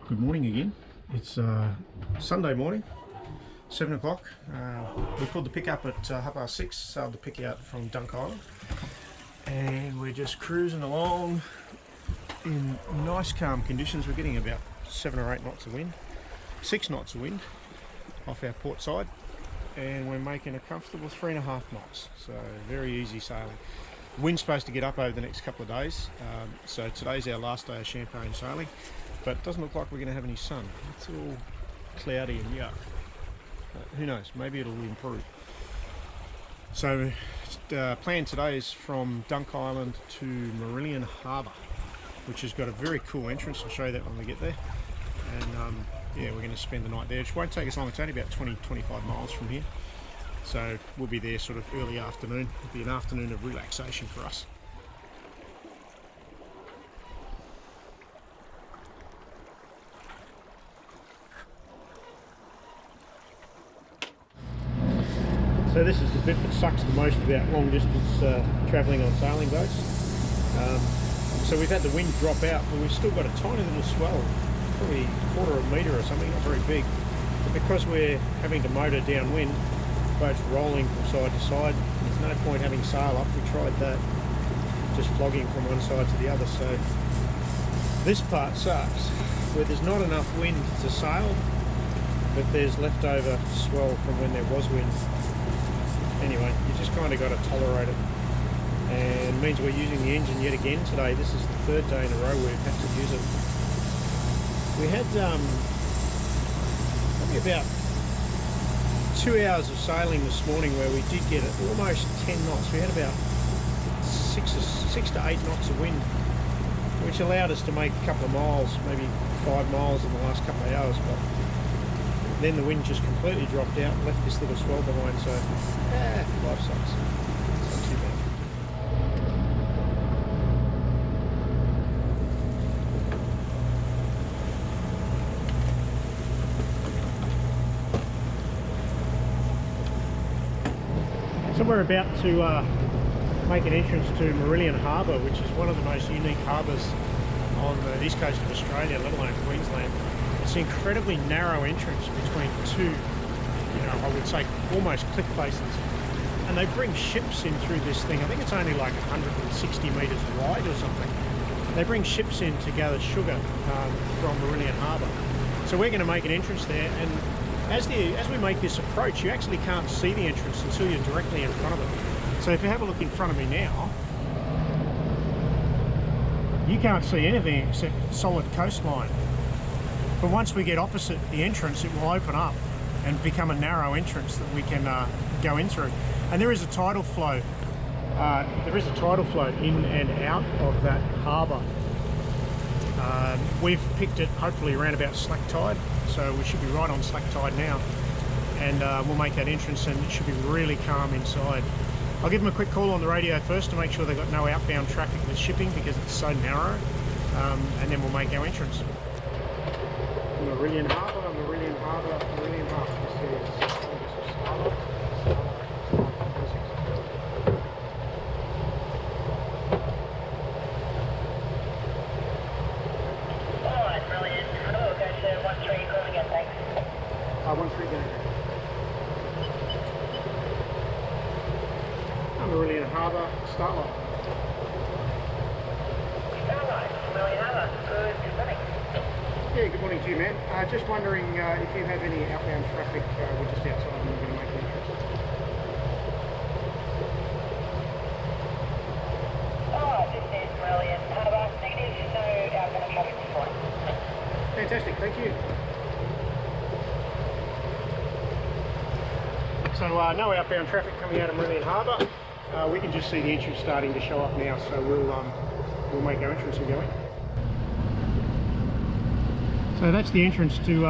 Good morning again. It's Sunday morning, 7 o'clock. We pulled the pick up at 6:30, sailed the pick out from Dunk Island, and we're just cruising along in nice calm conditions. We're getting about 7 or 8 knots of wind, 6 knots of wind off our port side, and we're making a comfortable 3.5 knots, so very easy sailing. The wind's supposed to get up over the next couple of days, so today's our last day of champagne sailing, but it doesn't look like we're going to have any sun. It's all cloudy and yuck. Who knows, maybe it'll improve. So plan today is from Dunk Island to Mourilyan Harbor, which has got a very cool entrance. I'll show you that when we get there. And yeah, we're going to spend the night there. It won't take us long. It's only about 20-25 miles from here. So we'll be there sort of early afternoon. It'll be an afternoon of relaxation for us. So this is the bit that sucks the most about long distance travelling on sailing boats. So we've had the wind drop out, but we've still got a tiny little swell, probably a quarter of a metre or something, not very big. But because we're having to motor downwind, boats rolling from side to side, there's no point having sail up. We tried that, just flogging from one side to the other. So this part sucks, where there's not enough wind to sail, but there's leftover swell from when there was wind. Anyway, you just kind of got to tolerate it, and it means we're using the engine yet again today. This is the third day in a row we've had to use it. We had probably about 2 hours of sailing this morning where we did get almost 10 knots. We had about 6 to 8 knots of wind, which allowed us to make a couple of miles, maybe 5 miles in the last couple of hours, but then the wind just completely dropped out and left this little swell behind, so life sucks. It's not too bad. So we're about to make an entrance to Mourilyan Harbor, which is one of the most unique harbours on the east coast of Australia, let alone Queensland. It's an incredibly narrow entrance between two, I would say almost cliff faces. And they bring ships in through this thing. I think it's only like 160 metres wide or something. They bring ships in to gather sugar from Mourilyan Harbor. So we're going to make an entrance there, and as we make this approach, you actually can't see the entrance until you're directly in front of it. So if you have a look in front of me now, you can't see anything except solid coastline. But once we get opposite the entrance, it will open up and become a narrow entrance that we can go in through. And there is a tidal flow. In and out of that harbour. We've picked it hopefully around about slack tide, so we should be right on slack tide now. And we'll make that entrance, and it should be really calm inside. I'll give them a quick call on the radio first to make sure they've got no outbound traffic with shipping because it's so narrow, and then we'll make our entrance. Mourilyan Harbor, Mourilyan Harbor, Mourilyan Harbor. Alright, Mourilyan Harbor, go to 13, call again, thanks. 13 going. Mourilyan Harbor, Starlight. Starlight, Mourilyan Harbor, good morning. Yeah, good morning to you, man. Just wondering if you have any outbound traffic. We're just outside and we're going to make an entrance. Alright, this is Mourilyan Harbor. Negative, no outbound traffic this morning. Fantastic, thank you. So no outbound traffic coming out of Mourilyan Harbor. We can just see the entrance starting to show up now, so we'll make our entrance and go in. So that's the entrance to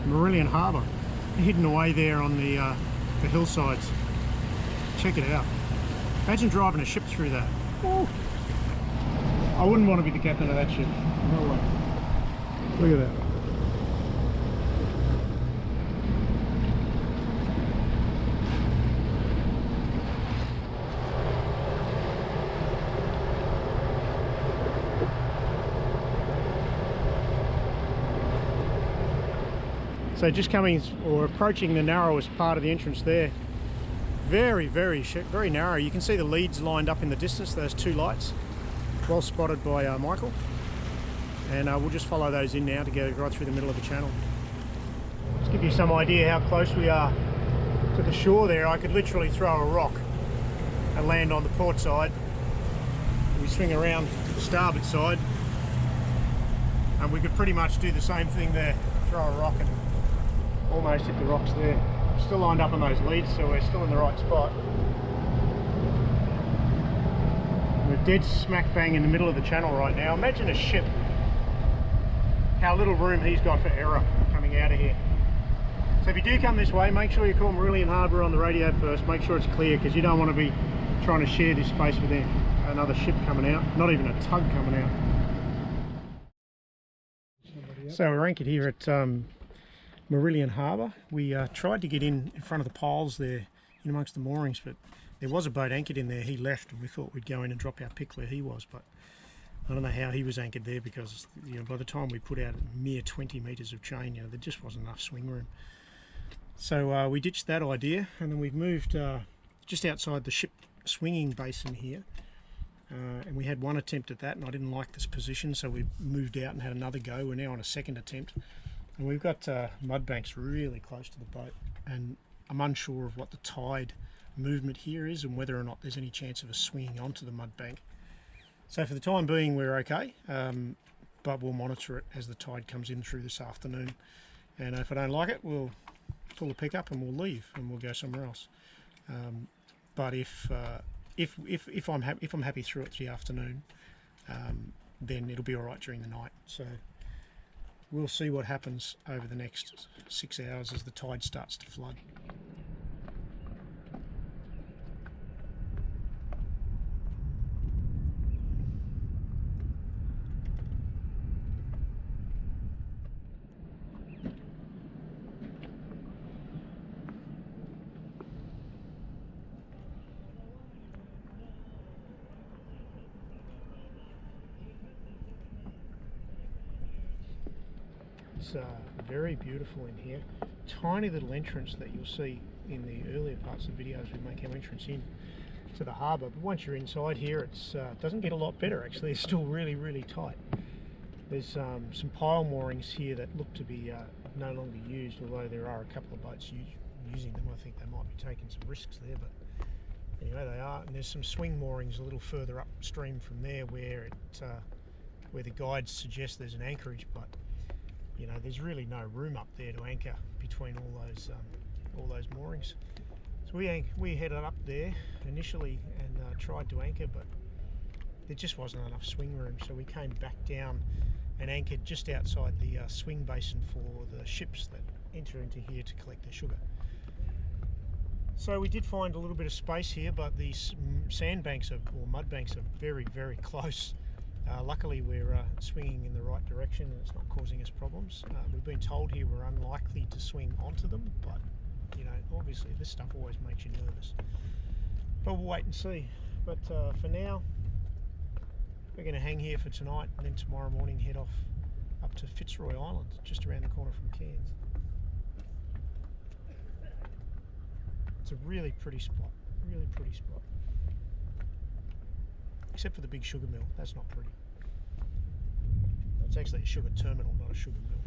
Mourilyan Harbor, hidden away there on the hillsides. Check it out. Imagine driving a ship through that. Ooh. I wouldn't want to be the captain of that ship. No way. Look at that. So just coming or approaching the narrowest part of the entrance there. Very narrow. You can see the leads lined up in the distance, those two lights. Well spotted by Michael. And we'll just follow those in now to go right through the middle of the channel. Just give you some idea how close we are to the shore there. I could literally throw a rock and land on the port side. We swing around to the starboard side and we could pretty much do the same thing there. Throw a rock and almost hit the rocks there. Still lined up on those leads, so we're still in the right spot. We're dead smack bang in the middle of the channel right now. Imagine a ship, how little room he's got for error coming out of here. So if you do come this way, make sure you call Mourilyan Harbor on the radio first. Make sure it's clear, because you don't want to be trying to share this space with another ship coming out, not even a tug coming out. So we're anchored here at Mourilyan Harbor. We tried to get in front of the piles there, in amongst the moorings, but there was a boat anchored in there. He left, and we thought we'd go in and drop our pick where he was, but I don't know how he was anchored there, because by the time we put out a mere 20 metres of chain, there just wasn't enough swing room. So we ditched that idea, and then we've moved just outside the ship swinging basin here, and we had one attempt at that, and I didn't like this position, so we moved out and had another go. We're now on a second attempt, and we've got mud banks really close to the boat, and I'm unsure of what the tide movement here is and whether or not there's any chance of us swinging onto the mud bank. So for the time being we're okay, but we'll monitor it as the tide comes in through this afternoon, and if I don't like it, we'll pull the pick up and we'll leave and we'll go somewhere else. But if I'm happy through it the afternoon, then it'll be all right during the night. So we'll see what happens over the next 6 hours as the tide starts to flood. It's very beautiful in here. Tiny little entrance that you'll see in the earlier parts of the videos we make our entrance in to the harbour, but once you're inside here it doesn't get a lot better actually. It's still really tight. There's some pile moorings here that look to be no longer used, although there are a couple of boats using them. I think they might be taking some risks there, but anyway they are. And there's some swing moorings a little further upstream from there where the guides suggest there's an anchorage, but there's really no room up there to anchor between all those moorings. So we headed up there initially and tried to anchor, but there just wasn't enough swing room, so we came back down and anchored just outside the swing basin for the ships that enter into here to collect their sugar. So we did find a little bit of space here, but these sandbanks or mud banks are very close. Luckily we're swinging in the right direction and it's not causing us problems. We've been told here we're unlikely to swing onto them, but obviously this stuff always makes you nervous. But we'll wait and see. But for now, we're going to hang here for tonight and then tomorrow morning head off up to Fitzroy Island, just around the corner from Cairns. It's a really pretty spot, except for the big sugar mill. That's not pretty. It's actually a sugar terminal, not a sugar mill.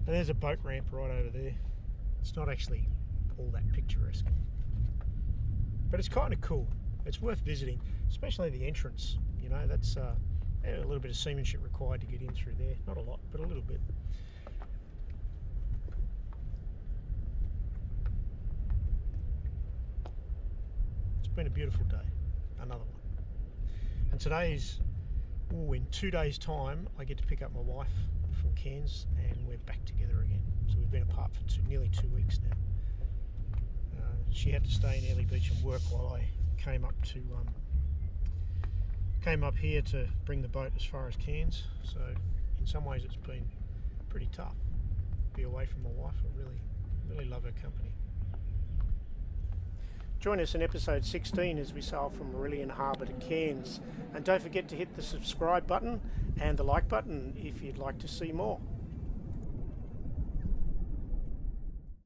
And there's a boat ramp right over there. It's not actually all that picturesque, but it's kind of cool. It's worth visiting, especially the entrance. That's a little bit of seamanship required to get in through there. Not a lot, but a little bit. It's been a beautiful day. Another one. And today's, in 2 days' time, I get to pick up my wife from Cairns and we're back together again. So we've been apart for nearly 2 weeks now. She had to stay in Early Beach and work while I came up here to bring the boat as far as Cairns. So in some ways it's been pretty tough to be away from my wife. I really love her company. Join us in episode 16 as we sail from Mourilyan Harbor to Cairns. And don't forget to hit the subscribe button and the like button if you'd like to see more.